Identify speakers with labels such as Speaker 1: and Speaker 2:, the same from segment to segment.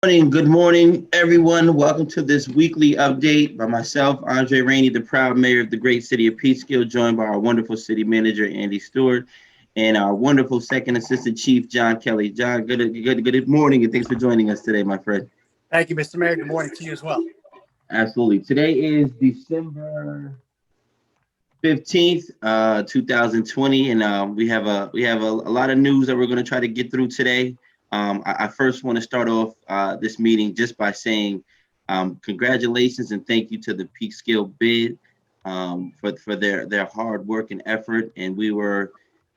Speaker 1: Morning, good morning, everyone. Welcome to this weekly update by myself, Rainey, the proud mayor of the great city of Peekskill, joined by our wonderful city manager, Andy Stewart, and our wonderful second assistant chief, John Kelly. John, good morning, and thanks for joining us today, my friend.
Speaker 2: Thank you, Mr. Mayor. Good morning to you as well.
Speaker 1: Absolutely. Today is December 15th, 2020, and we have a lot of news that we're going to try to get through today. I first want to start off this meeting just by saying congratulations and thank you to the Peak Skill Bid for their hard work and effort. And we were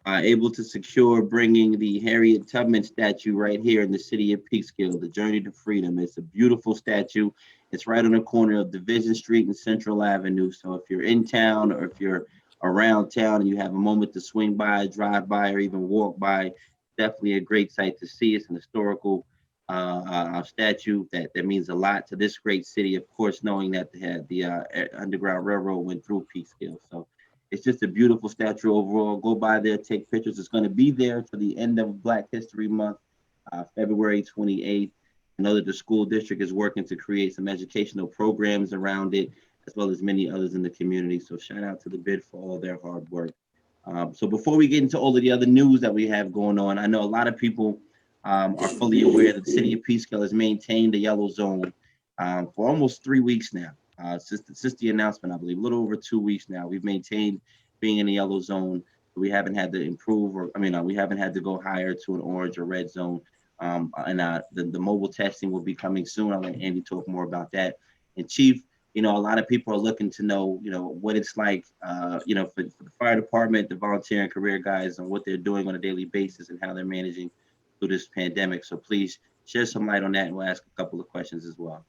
Speaker 1: able to secure bringing the Harriet Tubman statue right here in the city of Peekskill, the Journey to Freedom. It's a beautiful statue. It's right on the corner of Division Street and Central Avenue. So if you're in town or if you're around town and you have a moment to swing by, drive by, or even walk by, definitely a great sight to see. It's an historical statue that means a lot to this great city. Of course, knowing that the Underground Railroad went through Peekskill. So it's just a beautiful statue overall. Go by there, take pictures. It's going to be there to the end of Black History Month, February 28th. I know that the school district is working to create some educational programs around it, as well as many others in the community. So shout out to the bid for all their hard work. So before we get into all of the other news that we have going on, I know a lot of people are fully aware that the city of Peekskill has maintained a yellow zone for almost 3 weeks now. Since the announcement, I believe, a little over 2 weeks now, we've maintained being in the yellow zone. We haven't had to improve, we haven't had to go higher to an orange or red zone. And the mobile testing will be coming soon. I'll let Andy talk more about that. And Chief, a lot of people are looking to know, what it's like, for the fire department, the volunteer and career guys, and what they're doing on a daily basis and how they're managing through this pandemic. So please shed some light on that, and we'll ask a couple of questions as well.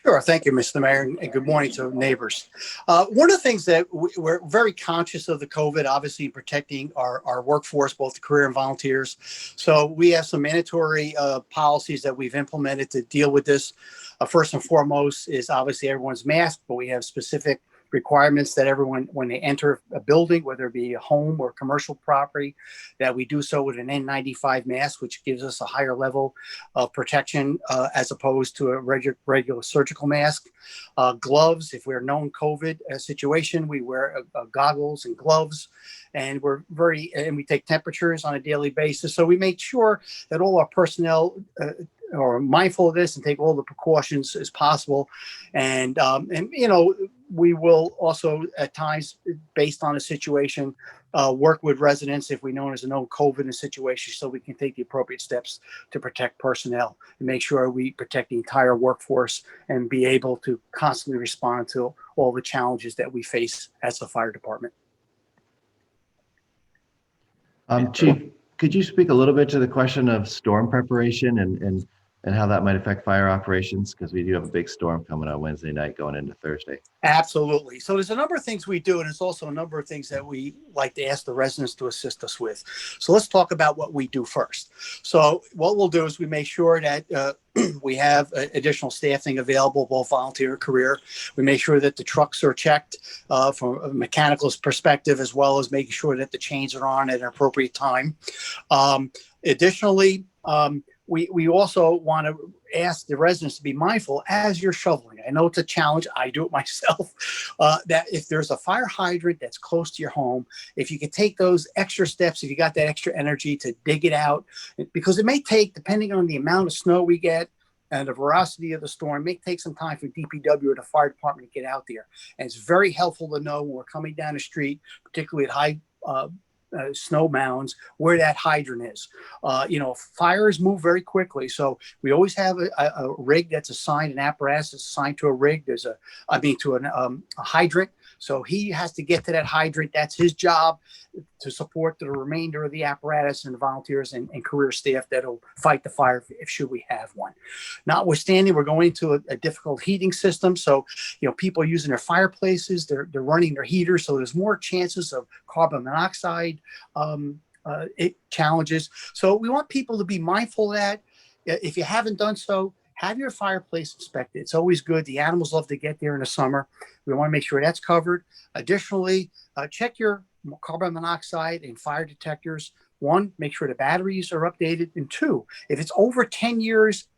Speaker 2: Sure. Thank you, Mr. Mayor, and good morning to neighbors. One of the things that we're very conscious of the COVID, obviously protecting our workforce, both the career and volunteers. So we have some mandatory policies that we've implemented to deal with this. First and foremost is obviously everyone's mask, but we have specific requirements that everyone, when they enter a building, whether it be a home or commercial property, that we do so with an N95 mask, which gives us a higher level of protection as opposed to a regular surgical mask. Gloves, if we're a known COVID situation, we wear goggles and gloves, and we take temperatures on a daily basis. So we make sure that all our personnel are mindful of this and take all the precautions as possible. And we will also at times, based on the situation, work with residents if we know there's a known COVID in a situation, so we can take the appropriate steps to protect personnel and make sure we protect the entire workforce and be able to constantly respond to all the challenges that we face as a fire department.
Speaker 3: Chief, could you speak a little bit to the question of storm preparation and how that might affect fire operations? Because we do have a big storm coming on Wednesday night going into Thursday.
Speaker 2: Absolutely. So there's a number of things we do, and there's also a number of things that we like to ask the residents to assist us with. So let's talk about what we do first. So what we'll do is we make sure that we have additional staffing available, both volunteer and career. We make sure that the trucks are checked from a mechanical perspective, as well as making sure that the chains are on at an appropriate time. Additionally, we also want to ask the residents to be mindful as you're shoveling. I know it's a challenge. I do it myself. That if there's a fire hydrant that's close to your home, if you could take those extra steps, if you got that extra energy to dig it out, because it may take, depending on the amount of snow we get and the veracity of the storm, it may take some time for DPW or the fire department to get out there. And it's very helpful to know when we're coming down the street, particularly at high snow mounds, where that hydrant is. Fires move very quickly, so we always have a rig that's assigned, an apparatus that's assigned to a rig. To a hydrant. So he has to get to that hydrant. That's his job, to support the remainder of the apparatus and the volunteers and career staff that'll fight the fire if should we have one. Notwithstanding, we're going to a difficult heating system. So, people are using their fireplaces, they're running their heaters. So there's more chances of carbon monoxide challenges. So we want people to be mindful of that. If you haven't done so, have your fireplace inspected. It's always good. The animals love to get there in the summer. We want to make sure that's covered. Additionally, check your carbon monoxide and fire detectors. One, make sure the batteries are updated. And two, if it's over 10 years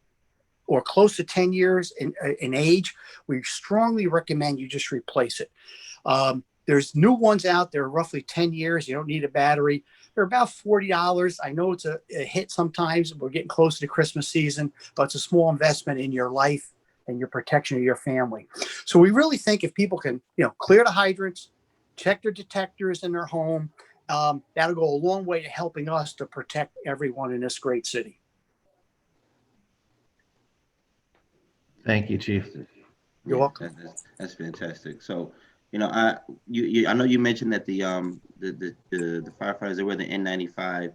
Speaker 2: or close to 10 years in age, we strongly recommend you just replace it. There's new ones out there, roughly 10 years. You don't need a battery. They're about $40. I know it's a hit sometimes. We're getting close to Christmas season, but it's a small investment in your life and your protection of your family. So we really think if people can, clear the hydrants, check their detectors in their home, that'll go a long way to helping us to protect everyone in this great city.
Speaker 3: Thank you, Chief.
Speaker 2: You're welcome.
Speaker 1: That's fantastic. So, I know you mentioned that the firefighters, they wear the N95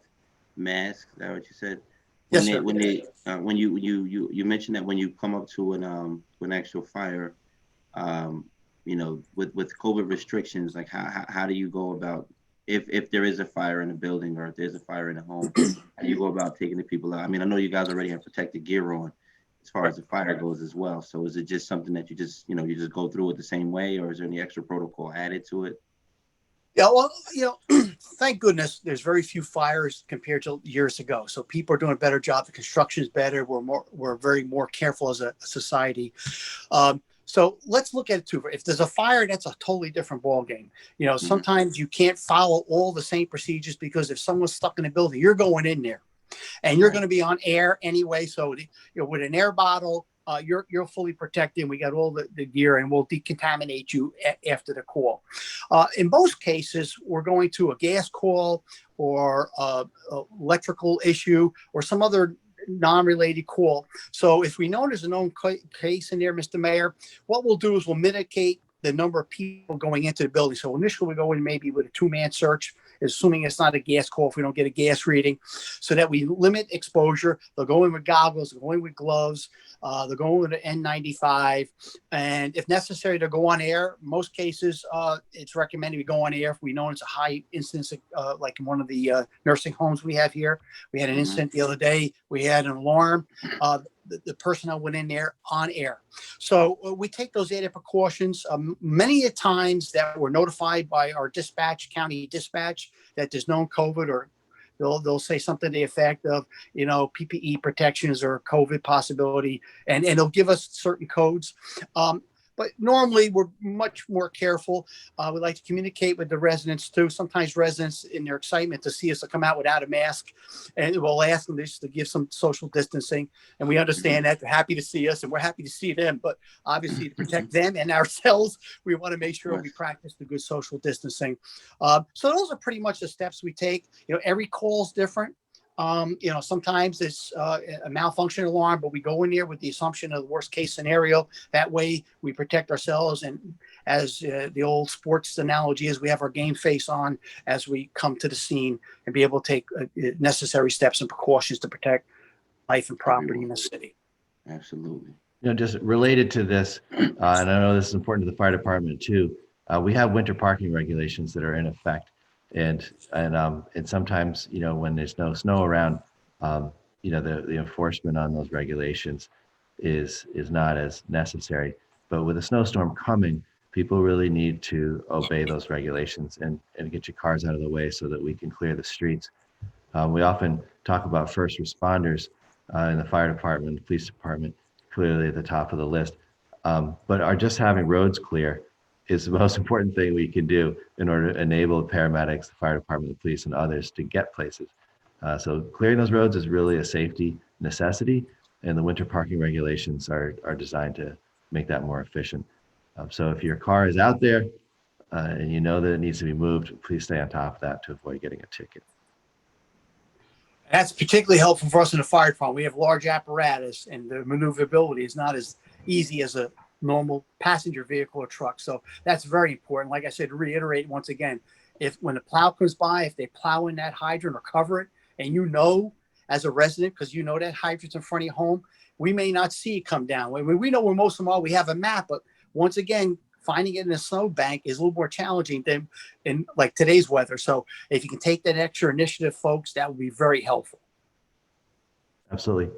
Speaker 1: mask. Is that what you said?
Speaker 2: Yes, sir.
Speaker 1: When you mentioned that when you come up to an actual fire, with COVID restrictions, like how do you go about if there is a fire in a building or if there's a fire in a home, how do you go about taking the people out? I mean, I know you guys already have protective gear on as far as the fire goes as well. So is it just something that you just go through it the same way, or is there any extra protocol added to it?
Speaker 2: Yeah, well, thank goodness there's very few fires compared to years ago. So people are doing a better job. The construction is better. We're very more careful as a society. So let's look at it too. If there's a fire, that's a totally different ballgame. Sometimes you can't follow all the same procedures because if someone's stuck in a building, you're going in there. And you're going to be on air anyway. So, with an air bottle, you're fully protected. We got all the gear, and we'll decontaminate you after the call. In most cases, we're going to a gas call or electrical issue or some other non-related call. So if we know there's a known case in there, Mr. Mayor, what we'll do is we'll mitigate the number of people going into the building. So initially we go in maybe with a 2-man search, assuming it's not a gas call if we don't get a gas reading, so that we limit exposure. They'll go in with goggles, they'll go in with gloves, they'll go in with an N95, and if necessary, they'll go on air. Most cases, it's recommended we go on air if we know it's a high incidence, like in one of the nursing homes we have here. We had an incident the other day. We had an alarm. The personnel went in there on air. So we take those added precautions. Many a times that we're notified by our county dispatch, that there's known COVID, or they'll say something to the effect of, PPE protections or COVID possibility, and they'll give us certain codes. But normally we're much more careful. We like to communicate with the residents too. Sometimes residents, in their excitement to see us, will come out without a mask, and we'll ask them just to give some social distancing. And we understand that they're happy to see us, and we're happy to see them. But obviously, to protect them and ourselves, we want to make sure we practice the good social distancing. So those are pretty much the steps we take. Every call is different. Sometimes it's a malfunction alarm, but we go in there with the assumption of the worst case scenario. That way we protect ourselves. And as the old sports analogy is, we have our game face on as we come to the scene and be able to take necessary steps and precautions to protect life and property in the city.
Speaker 1: Absolutely.
Speaker 3: Just related to this, and I know this is important to the fire department too, we have winter parking regulations that are in effect. And sometimes, when there's no snow around, the enforcement on those regulations is not as necessary. But with a snowstorm coming, people really need to obey those regulations and get your cars out of the way so that we can clear the streets. We often talk about first responders in the fire department, the police department, clearly at the top of the list. But just having roads clear is the most important thing we can do in order to enable the paramedics, the fire department, the police, and others to get places. So clearing those roads is really a safety necessity, and the winter parking regulations are designed to make that more efficient. So if your car is out there and you know that it needs to be moved, please stay on top of that to avoid getting a ticket.
Speaker 2: That's particularly helpful for us in the fire department. We have large apparatus, and the maneuverability is not as easy as a normal passenger vehicle or truck. So that's very important. Like I said, reiterate once again, when the plow comes by, if they plow in that hydrant or cover it, and as a resident, because that hydrant's in front of your home, we may not see it come down. We know where most of them are. We have a map, but once again, finding it in a snowbank is a little more challenging than in like today's weather. So if you can take that extra initiative, folks, that would be very helpful.
Speaker 3: Absolutely.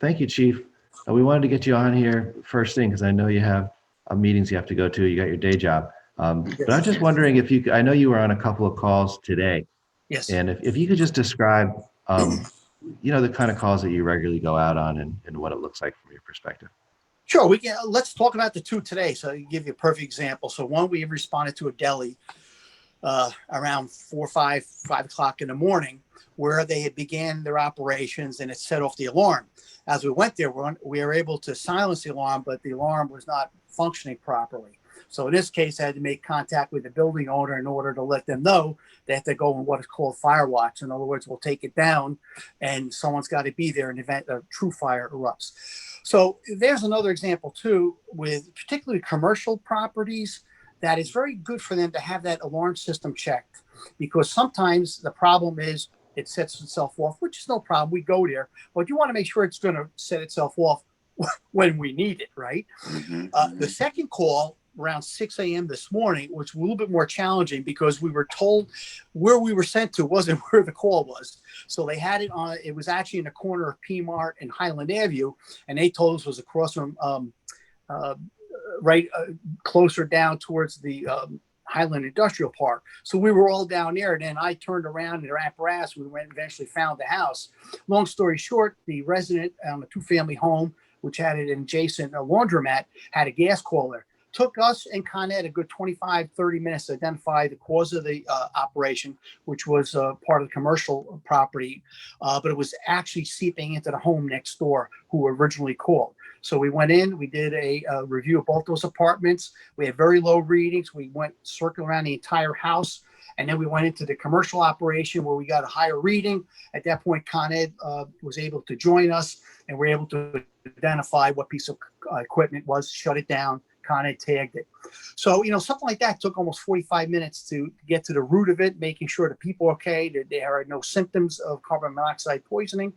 Speaker 3: Thank you, Chief. We wanted to get you on here first thing because I know you have meetings you have to go to. You got your day job. But I'm just wondering I know you were on a couple of calls today.
Speaker 2: Yes.
Speaker 3: And if you could just describe the kind of calls that you regularly go out on and what it looks like from your perspective.
Speaker 2: Sure, we can. Let's talk about the two today. So I can give you a perfect example. So one, we responded to a deli around 5 o'clock in the morning, where they had began their operations and it set off the alarm. As we went there, we were able to silence the alarm, but the alarm was not functioning properly. So in this case, I had to make contact with the building owner in order to let them know they have to go on what is called fire watch. In other words, we'll take it down and someone's got to be there in the event a true fire erupts. So there's another example too, with particularly commercial properties, that it's very good for them to have that alarm system checked, because sometimes the problem is it sets itself off, which is no problem. We go there, but you want to make sure it's going to set itself off when we need it, right? The second call around 6 a.m. this morning was a little bit more challenging because we were told where we were sent to wasn't where the call was. So they had it on, it was actually in the corner of P Mart and Highland Avenue, and they told us it was across from closer down towards the Highland Industrial Park. So we were all down there, and then I turned around in their apparatus. We went and eventually found the house. Long story short, the resident on a two-family home, which had an adjacent laundromat, had a gas caller. Took us and Con Ed a good 25, 30 minutes to identify the cause of the operation, which was part of the commercial property, but it was actually seeping into the home next door who originally called. So we went in, we did a review of both those apartments. We had very low readings. We went circling around the entire house. And then we went into the commercial operation where we got a higher reading. At that point, Con Ed was able to join us, and we're able to identify what piece of equipment was, shut it down. Con Ed tagged it. So, something like that took almost 45 minutes to get to the root of it, making sure the people are okay, that there are no symptoms of carbon monoxide poisoning.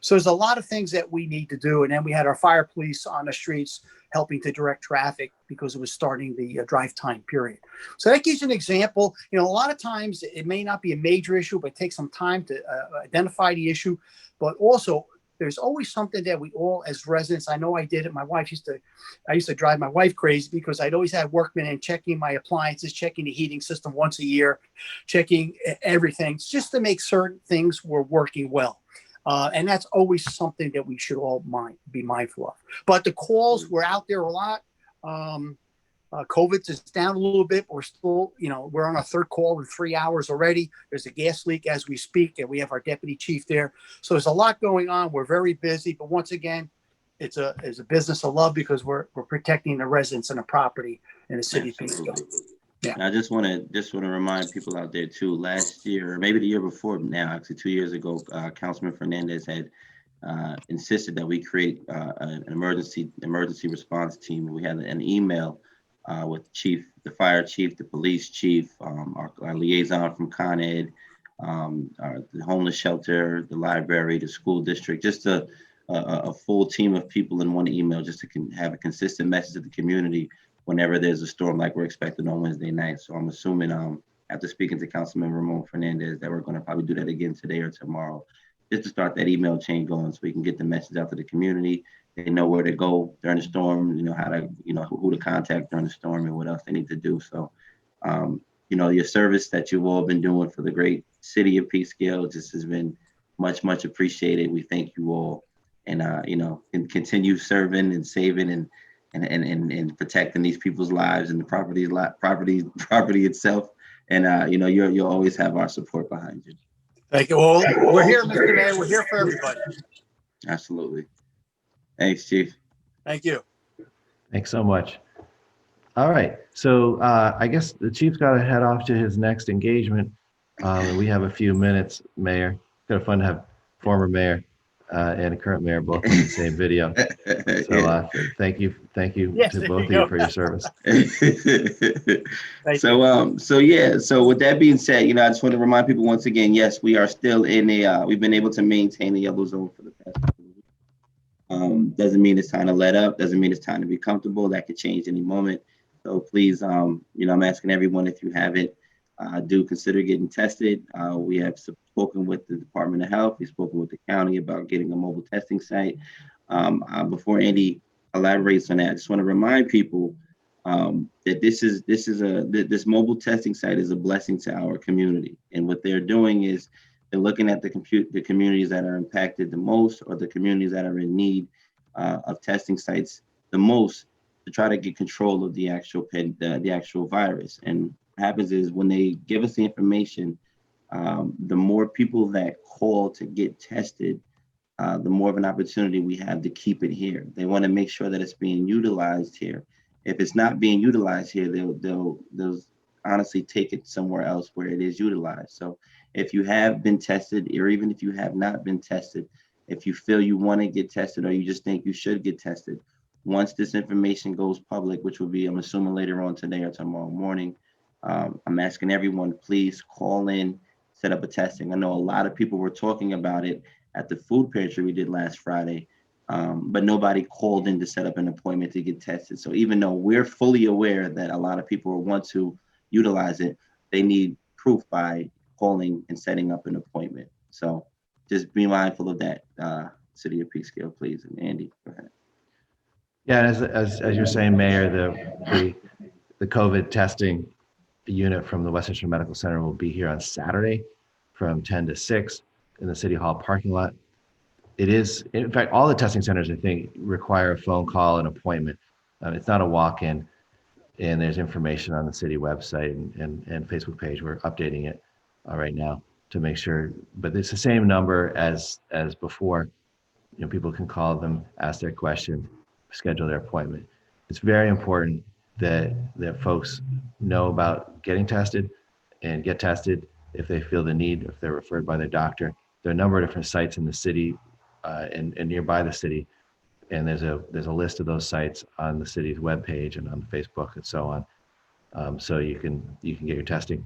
Speaker 2: So there's a lot of things that we need to do. And then we had our fire police on the streets helping to direct traffic because it was starting the drive time period. So that gives you an example. A lot of times it may not be a major issue, but it takes some time to identify the issue. But also, there's always something that we all, as residents, I know I did it. I used to drive my wife crazy because I'd always have workmen in checking my appliances, checking the heating system once a year, checking everything just to make certain things were working well. And that's always something that we should all be mindful of. But the calls were out there a lot. COVID is down a little bit. We're still, we're on our third call in 3 hours already. There's a gas leak as we speak, and we have our deputy chief there. So there's a lot going on. We're very busy, but once again, it's a business of love because we're protecting the residents and the property in the city of Peekskill.
Speaker 1: Yeah. I just want to remind people out there too. Last year, or maybe the year before now, actually 2 years ago, Councilman Fernandez had insisted that we create an emergency response team. We had an email with the fire chief, the police chief, our liaison from Con Ed, the homeless shelter, the library, the school district, just a full team of people in one email, just to have a consistent message to the community whenever there's a storm like we're expecting on Wednesday night. So I'm assuming after speaking to Councilman Ramon Fernandez that we're going to probably do that again today or tomorrow, just to start that email chain going so we can get the message out to the community. They know where to go during the storm, how to, who to contact during the storm and what else they need to do. So, your service that you've all been doing for the great city of Peekskill just has been much, much appreciated. We thank you all, and and continue serving and saving and protecting these people's lives and the property itself. And you'll always have our support behind you.
Speaker 2: Thank you. Well, we're here, Mr. Mayor. We're here for everybody.
Speaker 1: Absolutely. Thanks, Chief.
Speaker 2: Thank you.
Speaker 3: Thanks so much. All right. So I guess the chief's got to head off to his next engagement. We have a few minutes, Mayor. Kind of fun to have former mayor and a current mayor both in the same video. So thank you to both of you for your service.
Speaker 1: So with that being said, I just want to remind people once again, yes, we are still in we've been able to maintain the yellow zone for the past couple of weeks. Doesn't mean it's time to let up, doesn't mean it's time to be comfortable. That could change any moment. So please, I'm asking everyone, if you haven't, do consider getting tested. We have spoken with the Department of Health. We've spoken with the county about getting a mobile testing site. Before Andy elaborates on that, I just want to remind people that this mobile testing site is a blessing to our community. And what they're doing is They're looking at the communities that are impacted the most, or the communities that are in need of testing sites the most, to try to get control of the actual virus. And what happens is, when they give us the information, the more people that call to get tested, the more of an opportunity we have to keep it here. They want to make sure that it's being utilized here. If it's not being utilized here, they'll honestly take it somewhere else where it is utilized. So if you have been tested, or even if you have not been tested, if you feel you want to get tested, or you just think you should get tested, once this information goes public, which will be, I'm assuming, later on today or tomorrow morning, I'm asking everyone, please call in, set up a testing. I know a lot of people were talking about it at the food pantry we did last Friday, but nobody called in to set up an appointment to get tested. So even though we're fully aware that a lot of people will want to utilize it, they need proof by calling and setting up an appointment. So just be mindful of that, City of Peekskill, please. And Andy, go ahead.
Speaker 3: Yeah, and as you're saying, Mayor, the COVID testing unit from the Westchester Medical Center will be here on Saturday from 10 to 6 in the City Hall parking lot. It is, in fact, all the testing centers, I think, require a phone call and appointment. It's not a walk-in, and there's information on the city website and Facebook page. We're updating it right now to make sure, but it's the same number as before. You know, people can call them, ask their question, schedule their appointment. It's very important that folks know about getting tested and get tested if they feel the need, if they're referred by their doctor. There are a number of different sites in the city and nearby the city, and there's a list of those sites on the city's webpage and on Facebook and so on. So you can get your testing,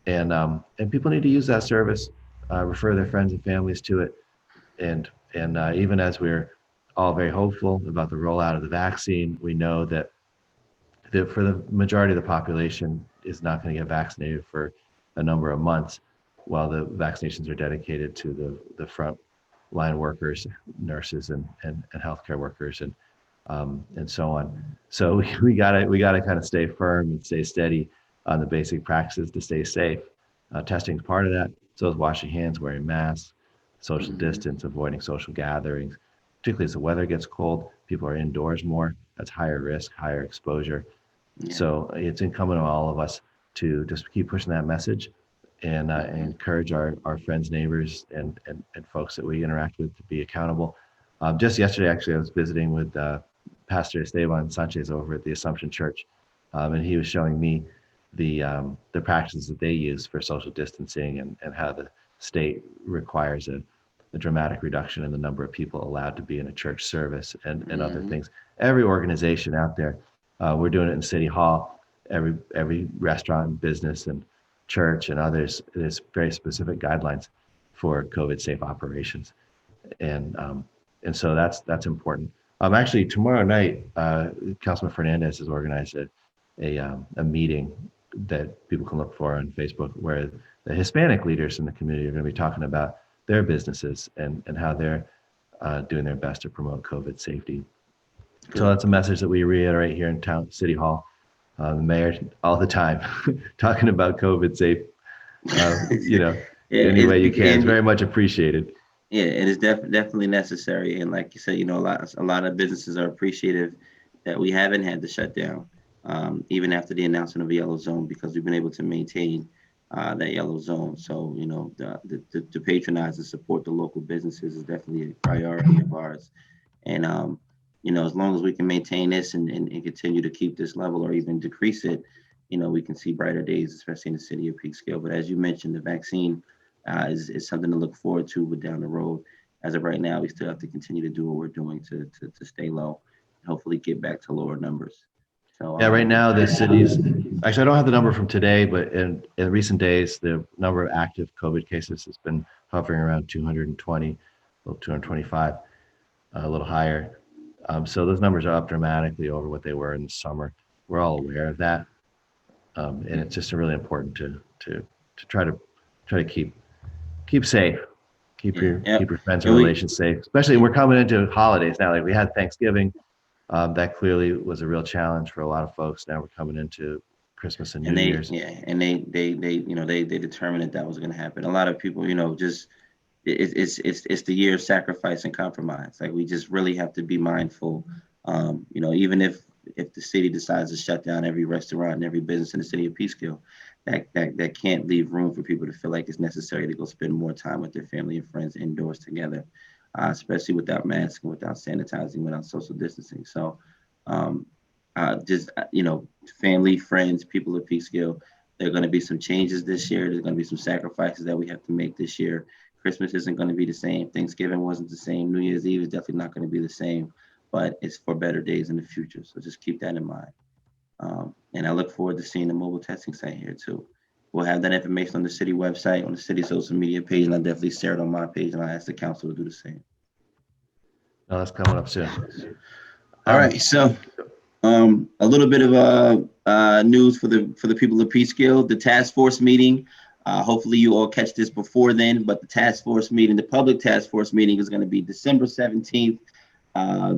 Speaker 3: and people need to use that service, refer their friends and families to it, and even as we're all very hopeful about the rollout of the vaccine, we know that for the majority of the population is not going to get vaccinated for a number of months, while the vaccinations are dedicated to the front line workers, nurses, and healthcare workers, and so on. So we gotta kind of stay firm and stay steady on the basic practices to stay safe. Testing is part of that. So is washing hands, wearing masks, social distance, avoiding social gatherings. Particularly as the weather gets cold, people are indoors more. That's higher risk, higher exposure.
Speaker 1: Yeah.
Speaker 3: So it's incumbent on all of us to just keep pushing that message and encourage our friends, neighbors, and folks that we interact with to be accountable. Just yesterday, actually, I was visiting with Pastor Esteban Sanchez over at the Assumption Church, and he was showing me the practices that they use for social distancing and how the state requires a dramatic reduction in the number of people allowed to be in a church service and other things. Every organization out there, we're doing it in City Hall, every restaurant, business, and church and others, there's very specific guidelines for COVID safe operations. And so that's important. Actually, tomorrow night, Councilman Fernandez has organized a meeting that people can look for on Facebook, where the Hispanic leaders in the community are going to be talking about their businesses and how they're doing their best to promote COVID safety. Good. So that's a message that we reiterate here in City Hall. The mayor all the time talking about COVID safe, any way you can. It's very much appreciated.
Speaker 1: Yeah, it is definitely necessary. And like you said, a lot of businesses are appreciative that we haven't had to shut down, even after the announcement of a yellow zone, because we've been able to maintain that yellow zone. So, to patronize and support the local businesses is definitely a priority of ours. And, as long as we can maintain this and continue to keep this level or even decrease it, we can see brighter days, especially in the city of Peekskill. But as you mentioned, the vaccine is something to look forward to down the road. As of right now, we still have to continue to do what we're doing to stay low and hopefully get back to lower numbers. So
Speaker 3: yeah, right now the city's actually, I don't have the number from today, but in recent days, the number of active COVID cases has been hovering around 220, 225, a little higher. So those numbers are up dramatically over what they were in the summer. We're all aware of that, and it's just really important to try to keep safe, keep your friends and relations safe. Especially we're coming into holidays now. Like we had Thanksgiving, that clearly was a real challenge for a lot of folks. Now we're coming into Christmas and
Speaker 1: And
Speaker 3: New
Speaker 1: they,
Speaker 3: Year's.
Speaker 1: yeah, and they determined that was going to happen. A lot of people, just it's the year of sacrifice and compromise. Like we just really have to be mindful. Even if the city decides to shut down every restaurant and every business in the city of Peekskill, that can't leave room for people to feel like it's necessary to go spend more time with their family and friends indoors together, especially without masks and without sanitizing, without social distancing. So, um, just family, friends, people of Peekskill. There are going to be some changes this year. There's going to be some sacrifices that we have to make this year. Christmas isn't going to be the same. Thanksgiving wasn't the same. New Year's Eve is definitely not going to be the same, but it's for better days in the future. So just keep that in mind. And I look forward to seeing the mobile testing site here too. We'll have that information on the city website, on the city social media page, and I'll definitely share it on my page, and I'll ask the council to do the same.
Speaker 3: No, that's coming up soon.
Speaker 1: All right, so a little bit of news for the people of Peekskill. The task force meeting. Hopefully, you all catch this before then. But the task force meeting, the public task force meeting, is going to be December 17th,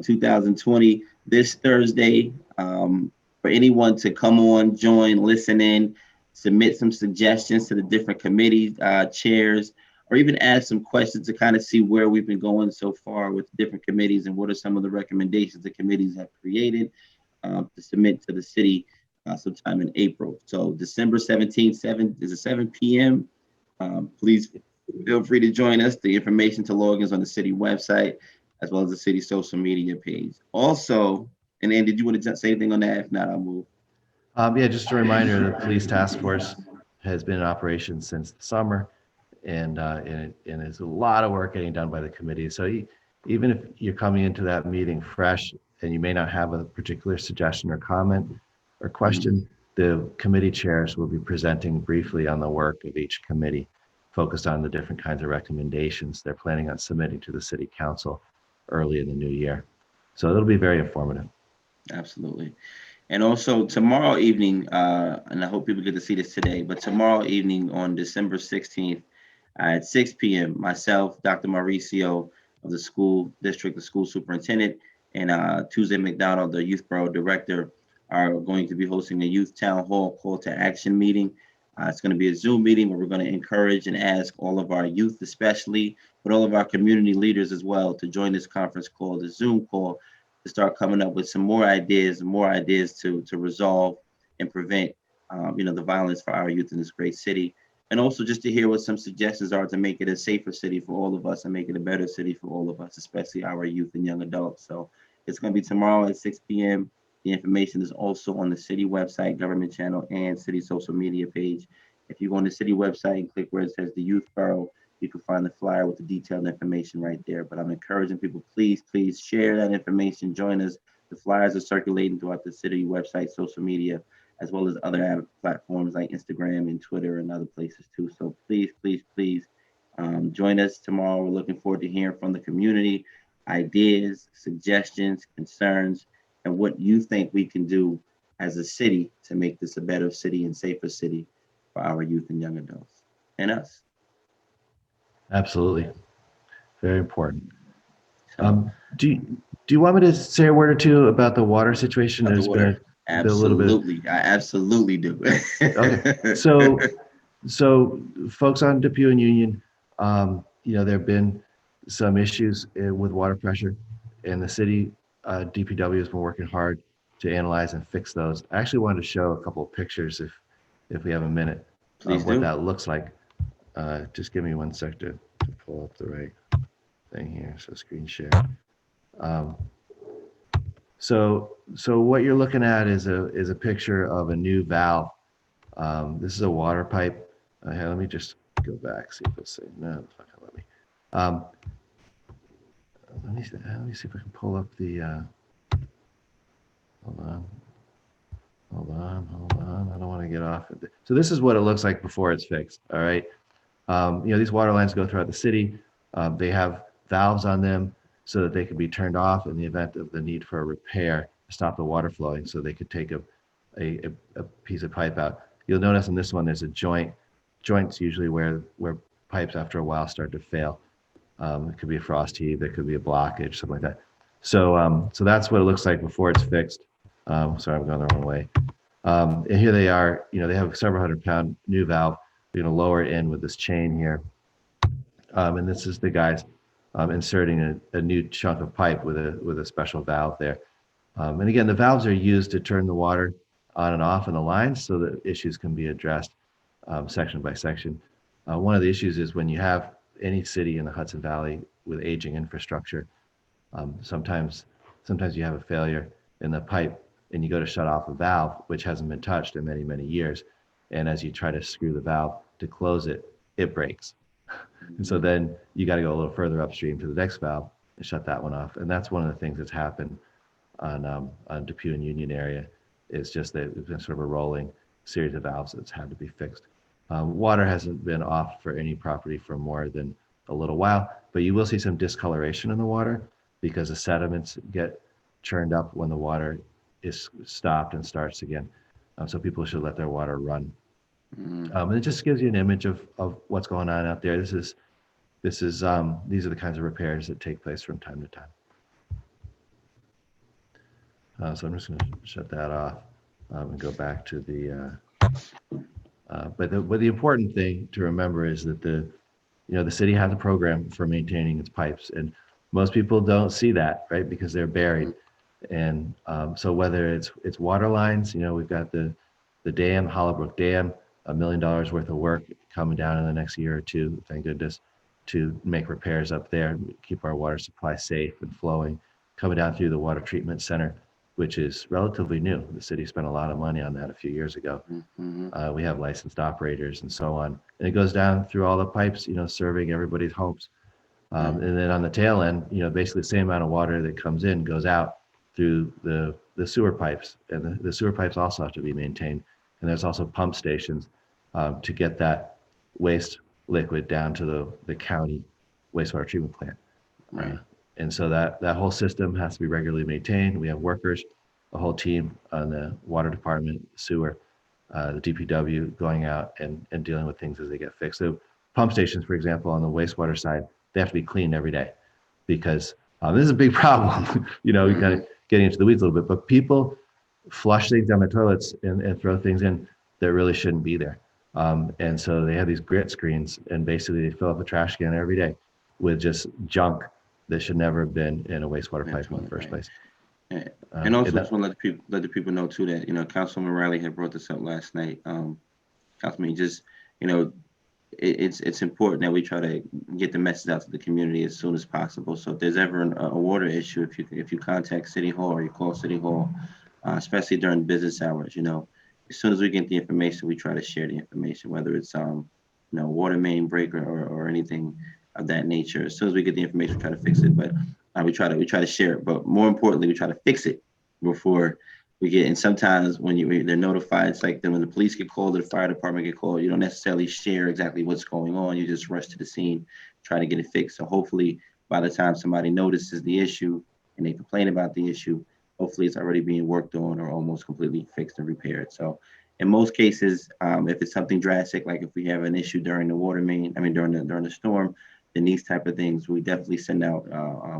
Speaker 1: 2020, this Thursday. For anyone to come on, join, listen in, submit some suggestions to the different committee chairs, or even ask some questions to kind of see where we've been going so far with different committees and what are some of the recommendations the committees have created to submit to the city sometime in April. So December 17th, 7 p.m. Please feel free to join us. The information to log in is on the city website, as well as the city social media page. Also, and Ann, did you want to say anything on that? If not, I'll move.
Speaker 3: Yeah, just a reminder, the police task force has been in operation since the summer, and it's a lot of work getting done by the committee. So even if you're coming into that meeting fresh and you may not have a particular suggestion or comment or question, the committee chairs will be presenting briefly on the work of each committee, focused on the different kinds of recommendations they're planning on submitting to the city council early in the new year. So it'll be very informative.
Speaker 1: Absolutely. And also tomorrow evening, and I hope people get to see this today, but tomorrow evening on December 16th at 6 p.m., myself, Dr. Mauricio of the school district, the school superintendent, and Tuesday McDonald, the youth borough director, are going to be hosting a youth town hall call to action meeting. It's going to be a Zoom meeting where we're going to encourage and ask all of our youth, especially, but all of our community leaders as well, to join this conference call, the Zoom call, to start coming up with some more ideas to resolve and prevent, the violence for our youth in this great city. And also just to hear what some suggestions are to make it a safer city for all of us and make it a better city for all of us, especially our youth and young adults. So it's going to be tomorrow at 6 p.m. The information is also on the city website, government channel, and city social media page. If you go on the city website and click where it says the youth borough, you can find the flyer with the detailed information right there. But I'm encouraging people, please share that information. Join us. The flyers are circulating throughout the city website, social media, as well as other platforms like Instagram and Twitter and other places too. So please join us tomorrow. We're looking forward to hearing from the community, ideas, suggestions, concerns, and what you think we can do as a city to make this a better city and safer city for our youth and young adults and us.
Speaker 3: Absolutely. Very important.
Speaker 1: So,
Speaker 3: Do you want me to say a word or two about the water situation? There's been a little bit.
Speaker 1: Absolutely. I absolutely do.
Speaker 3: Okay. So folks on Depew and Union, there have been some issues with water pressure, and the city DPW has been working hard to analyze and fix those. I actually wanted to show a couple of pictures if we have a minute
Speaker 1: Please
Speaker 3: of what
Speaker 1: do.
Speaker 3: that looks like. Just give me one sec to pull up the right thing here. So screen share. So what you're looking at is a picture of a new valve. This is a water pipe. Here, let me just go back, see if it'll say, no, it's not gonna let me. Let me see if I can pull up the, hold on. I don't want to get off. So this is what it looks like before it's fixed, all right? These water lines go throughout the city. They have valves on them so that they can be turned off in the event of the need for a repair to stop the water flowing, so they could take a piece of pipe out. You'll notice in this one there's a joint. Joints usually where pipes after a while start to fail. It could be a frost heave, there could be a blockage, something like that. So that's what it looks like before it's fixed. Sorry, I'm going the wrong way. And here they are, they have a several 100-pound new valve. We're going to lower it in with this chain here. And this is the guys inserting a new chunk of pipe with a special valve there. And again, the valves are used to turn the water on and off in the lines so that issues can be addressed section by section. One of the issues is when you have any city in the Hudson Valley with aging infrastructure, sometimes you have a failure in the pipe and you go to shut off a valve, which hasn't been touched in many, many years. And as you try to screw the valve to close it, it breaks. And so then you got to go a little further upstream to the next valve and shut that one off. And that's one of the things that's happened on Depew and Union area. It's just that it's been sort of a rolling series of valves that's had to be fixed. Water hasn't been off for any property for more than a little while, but you will see some discoloration in the water because the sediments get churned up when the water is stopped and starts again. So people should let their water run. And it just gives you an image of what's going on out there. These are the kinds of repairs that take place from time to time. So I'm just going to shut that off and go back to the. But the important thing to remember is that the city has a program for maintaining its pipes, and most people don't see that, right? Because they're buried. And so whether it's water lines, we've got the dam, Hollowbrook Dam, $1 million worth of work coming down in the next year or two, thank goodness, to make repairs up there, keep our water supply safe and flowing, coming down through the water treatment center, which is relatively new. The city spent a lot of money on that a few years ago. We have licensed operators and so on. And it goes down through all the pipes, serving everybody's homes. And then on the tail end, basically the same amount of water that comes in goes out through the sewer pipes. And the sewer pipes also have to be maintained. And there's also pump stations to get that waste liquid down to the county wastewater treatment plant.
Speaker 1: Right.
Speaker 3: And so that whole system has to be regularly maintained. We have workers, a whole team on the water department, sewer, the DPW going out and dealing with things as they get fixed. So pump stations, for example, on the wastewater side, they have to be cleaned every day because this is a big problem. We kind of getting into the weeds a little bit, but people flush things down the toilets and throw things in that really shouldn't be there. And so they have these grit screens and basically they fill up a trash can every day with just junk that should never have been in a wastewater pipe in the first place.
Speaker 1: And also, just want to let the people know too that Councilman Riley had brought this up last night. Councilman, just it's important that we try to get the message out to the community as soon as possible. So if there's ever a water issue, if you contact City Hall or you call City Hall, especially during business hours, as soon as we get the information, we try to share the information, whether it's water main break or anything of that nature. As soon as we get the information, we try to fix it. But we try to share it. But more importantly, we try to fix it before we get. And sometimes when they're notified, it's like when the police get called or the fire department get called, you don't necessarily share exactly what's going on. You just rush to the scene, try to get it fixed. So hopefully, by the time somebody notices the issue and they complain about the issue, hopefully it's already being worked on or almost completely fixed and repaired. So in most cases, if it's something drastic, like if we have an issue during the water main, during the storm, then these type of things, we definitely send out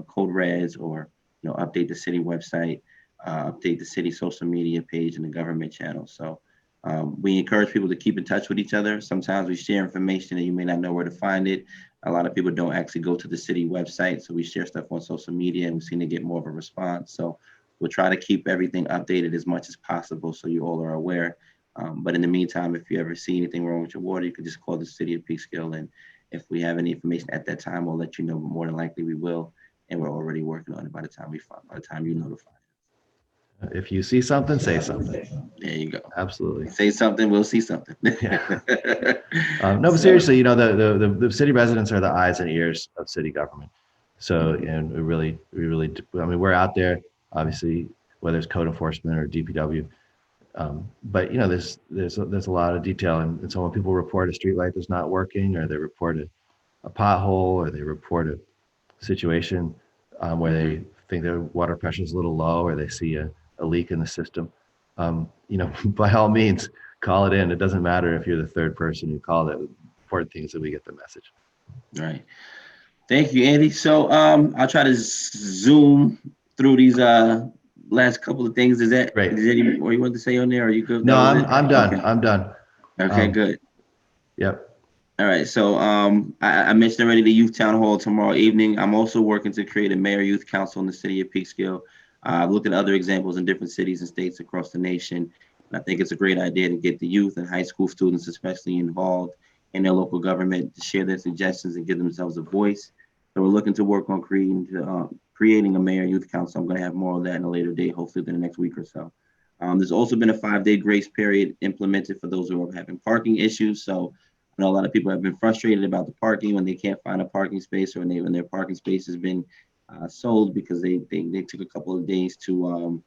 Speaker 1: code reds or update the city website, update the city social media page and the government channel. So we encourage people to keep in touch with each other. Sometimes we share information and you may not know where to find it. A lot of people don't actually go to the city website, so we share stuff on social media and we seem to get more of a response. So we'll try to keep everything updated as much as possible so you all are aware. But in the meantime, if you ever see anything wrong with your water, you can just call the city of Peekskill, and if we have any information at that time, we'll let you know. But more than likely, we will, and we're already working on it by the time you notify.
Speaker 3: If you see something, say something.
Speaker 1: There you go.
Speaker 3: Absolutely.
Speaker 1: Say something, we'll see something.
Speaker 3: Yeah. No, but seriously, the city residents are the eyes and ears of city government. So, and we really, we're out there, obviously, whether it's code enforcement or DPW. But there's a lot of detail, and so when people report a streetlight that's not working, or they report a pothole, or they report a situation where they think their water pressure is a little low, or they see a leak in the system, by all means, call it in. It doesn't matter if you're the third person who called it. The important thing is that we get the message.
Speaker 1: Right. Thank you, Andy. So I'll try to zoom through these last couple of things. Is
Speaker 3: Great.
Speaker 1: there any more you want to say on there? Are you good?
Speaker 3: No,
Speaker 1: That was it?
Speaker 3: I'm done.
Speaker 1: Okay.
Speaker 3: I'm done.
Speaker 1: Okay, good.
Speaker 3: Yep.
Speaker 1: All right. So I mentioned already the youth town hall tomorrow evening. I'm also working to create a mayor youth council in the city of Peekskill. I've looked at other examples in different cities and states across the nation. And I think it's a great idea to get the youth and high school students, especially involved in their local government, to share their suggestions and give themselves a voice. So we're looking to work on creating a mayor youth council. I'm going to have more of that in a later date, hopefully within the next week or so. There's also been a 5-day grace period implemented for those who are having parking issues. So I know a lot of people have been frustrated about the parking when they can't find a parking space, or when their parking space has been sold because they took a couple of days to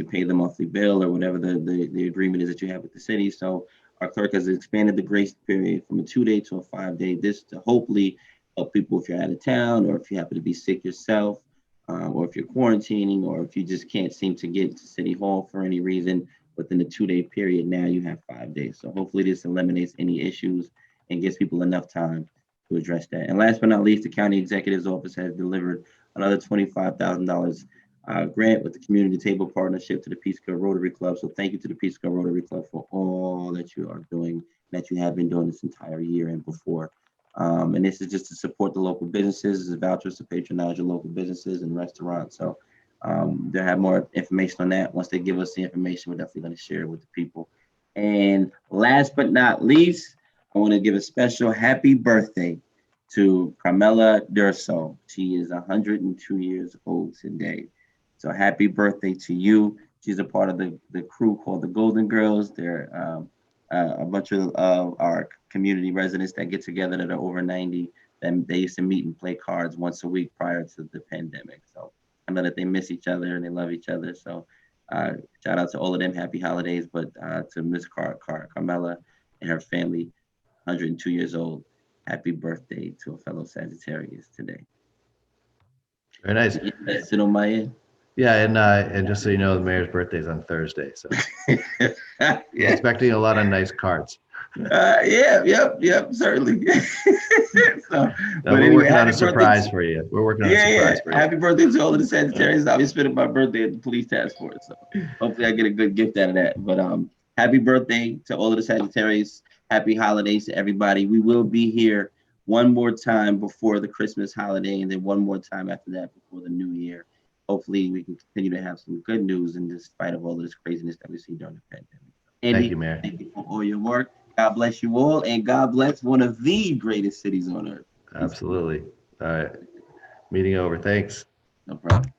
Speaker 1: pay the monthly bill or whatever the agreement is that you have with the city. So our clerk has expanded the grace period from a 2-day to a 5-day. This to hopefully help people if you're out of town, or if you happen to be sick yourself, or if you're quarantining, or if you just can't seem to get to City Hall for any reason. Within the 2-day period, now you have 5 days. So hopefully this eliminates any issues and gives people enough time to address that. And last but not least, the county executive's office has delivered another $25,000 grant with the community table partnership to the Peekskill Rotary Club. So thank you to the Peekskill Rotary Club for all that you are doing, that you have been doing this entire year and before. And this is just to support the local businesses. This is vouchers to patronize your local businesses and restaurants. So they'll have more information on that. Once they give us the information, we're definitely going to share it with the people. And last but not least, I want to give a special happy birthday to Carmela Durso. She is 102 years old today. So happy birthday to you. She's a part of the crew called the Golden Girls. They're a bunch of our community residents that get together that are over 90. Then they used to meet and play cards once a week prior to the pandemic. So I know that they miss each other and they love each other. So shout out to all of them. Happy holidays. But to Miss Carmela and her family, 102 years old. Happy birthday to a fellow Sagittarius today.
Speaker 3: Very nice.
Speaker 1: That's it on my end.
Speaker 3: Yeah, and just so you know, the mayor's birthday is on Thursday, so
Speaker 1: Yeah.
Speaker 3: expecting a lot of nice cards.
Speaker 1: Yep, certainly. So, but
Speaker 3: We're
Speaker 1: anyway,
Speaker 3: working on
Speaker 1: happy
Speaker 3: a surprise
Speaker 1: birthday.
Speaker 3: for you. We're working on a
Speaker 1: Yeah,
Speaker 3: surprise for you.
Speaker 1: happy birthday to all of the Sagittarius. I'll be spending my birthday at the police task force. So hopefully I get a good gift out of that. But happy birthday to all of the Sagittarius. Happy holidays to everybody. We will be here one more time before the Christmas holiday, and then one more time after that before the new year. Hopefully we can continue to have some good news in spite of all of this craziness that we see during the pandemic. Andy,
Speaker 3: Thank you, Mayor.
Speaker 1: thank you for all your work. God bless you all, and God bless one of the greatest cities on earth.
Speaker 3: Absolutely. All right. Meeting over. Thanks.
Speaker 1: No problem.